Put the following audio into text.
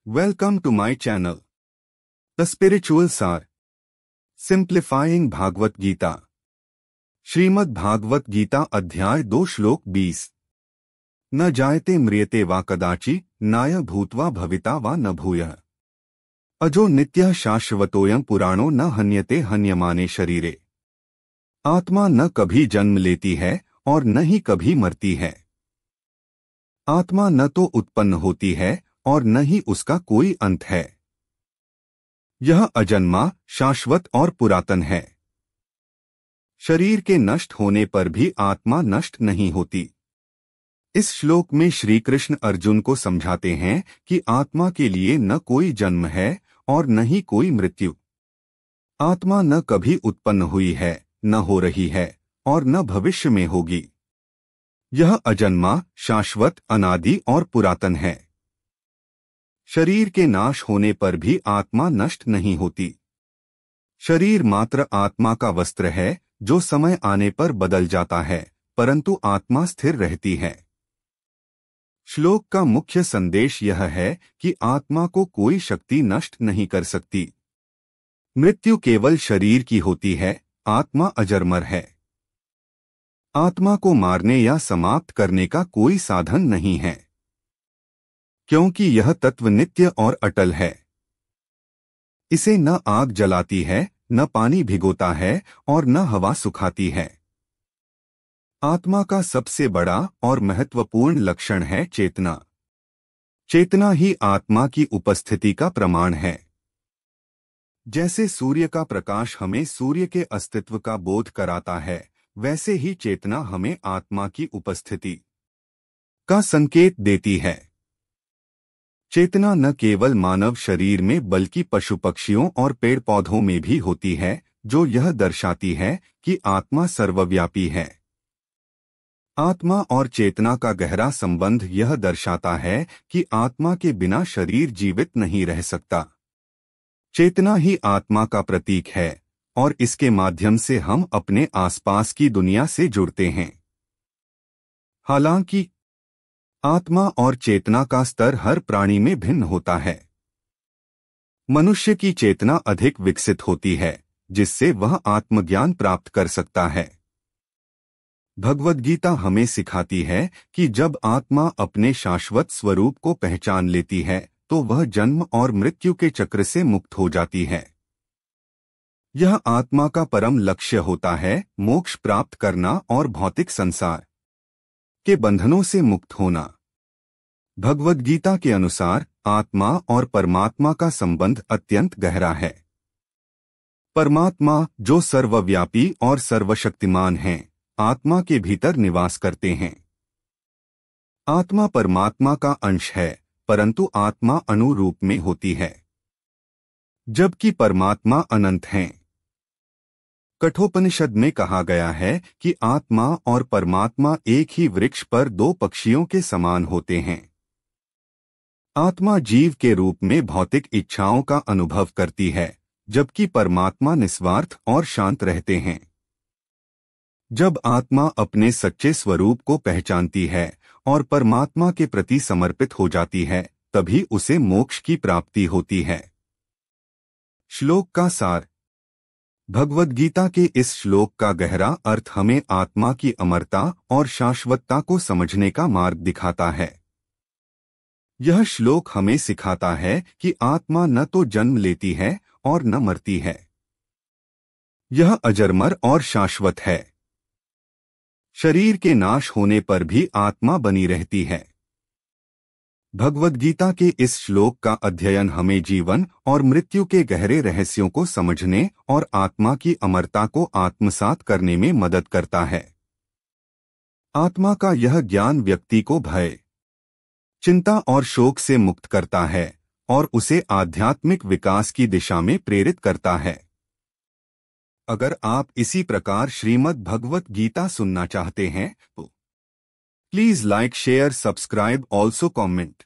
Welcome to my channel, The Spiritual Sar, Simplifying Bhagavad Gita. Shrimad Bhagavat Gita अध्याय 2 श्लोक 20। न जायते म्रियते वा कदाचि नाय भूत्वा भविता वा न भूयः। अजो नित्यः शाश्वतोऽयं पुराणो न हन्यते हन्यमाने शरीरे। आत्मा न कभी जन्म लेती है और न ही कभी मरती है। आत्मा न तो उत्पन्न होती है और न ही उसका कोई अंत है। यह अजन्मा, शाश्वत और पुरातन है। शरीर के नष्ट होने पर भी आत्मा नष्ट नहीं होती। इस श्लोक में श्री कृष्ण अर्जुन को समझाते हैं कि आत्मा के लिए न कोई जन्म है और न ही कोई मृत्यु। आत्मा न कभी उत्पन्न हुई है, न हो रही है और न भविष्य में होगी। यह अजन्मा, शाश्वत, अनादि और पुरातन है। शरीर के नाश होने पर भी आत्मा नष्ट नहीं होती। शरीर मात्र आत्मा का वस्त्र है जो समय आने पर बदल जाता है, परंतु आत्मा स्थिर रहती है। श्लोक का मुख्य संदेश यह है कि आत्मा को कोई शक्ति नष्ट नहीं कर सकती। मृत्यु केवल शरीर की होती है, आत्मा अजरमर है। आत्मा को मारने या समाप्त करने का कोई साधन नहीं है, क्योंकि यह तत्व नित्य और अटल है। इसे न आग जलाती है, न पानी भिगोता है और न हवा सुखाती है। आत्मा का सबसे बड़ा और महत्वपूर्ण लक्षण है चेतना। चेतना ही आत्मा की उपस्थिति का प्रमाण है। जैसे सूर्य का प्रकाश हमें सूर्य के अस्तित्व का बोध कराता है, वैसे ही चेतना हमें आत्मा की उपस्थिति का संकेत देती है। चेतना न केवल मानव शरीर में बल्कि पशु पक्षियों और पेड़ पौधों में भी होती है, जो यह दर्शाती है कि आत्मा सर्वव्यापी है। आत्मा और चेतना का गहरा संबंध यह दर्शाता है कि आत्मा के बिना शरीर जीवित नहीं रह सकता। चेतना ही आत्मा का प्रतीक है और इसके माध्यम से हम अपने आसपास की दुनिया से जुड़ते हैं। हालांकि आत्मा और चेतना का स्तर हर प्राणी में भिन्न होता है। मनुष्य की चेतना अधिक विकसित होती है, जिससे वह आत्मज्ञान प्राप्त कर सकता है। भगवद गीता हमें सिखाती है कि जब आत्मा अपने शाश्वत स्वरूप को पहचान लेती है, तो वह जन्म और मृत्यु के चक्र से मुक्त हो जाती है। यह आत्मा का परम लक्ष्य होता है, मोक्ष प्राप्त करना और भौतिक संसार के बंधनों से मुक्त होना। भगवद गीता के अनुसार आत्मा और परमात्मा का संबंध अत्यंत गहरा है। परमात्मा, जो सर्वव्यापी और सर्वशक्तिमान हैं, आत्मा के भीतर निवास करते हैं। आत्मा परमात्मा का अंश है, परंतु आत्मा अणु रूप में होती है, जबकि परमात्मा अनंत हैं। कठोपनिषद में कहा गया है कि आत्मा और परमात्मा एक ही वृक्ष पर दो पक्षियों के समान होते हैं। आत्मा जीव के रूप में भौतिक इच्छाओं का अनुभव करती है, जबकि परमात्मा निस्वार्थ और शांत रहते हैं। जब आत्मा अपने सच्चे स्वरूप को पहचानती है और परमात्मा के प्रति समर्पित हो जाती है, तभी उसे मोक्ष की प्राप्ति होती है। श्लोक का सार। भगवद गीता के इस श्लोक का गहरा अर्थ हमें आत्मा की अमरता और शाश्वतता को समझने का मार्ग दिखाता है। यह श्लोक हमें सिखाता है कि आत्मा न तो जन्म लेती है और न मरती है। यह अजरमर और शाश्वत है। शरीर के नाश होने पर भी आत्मा बनी रहती है। भगवद गीता के इस श्लोक का अध्ययन हमें जीवन और मृत्यु के गहरे रहस्यों को समझने और आत्मा की अमरता को आत्मसात करने में मदद करता है। आत्मा का यह ज्ञान व्यक्ति को भय, चिंता और शोक से मुक्त करता है और उसे आध्यात्मिक विकास की दिशा में प्रेरित करता है। अगर आप इसी प्रकार श्रीमद् भगवत गीता सुनना चाहते हैं तो please like, share, subscribe, also comment.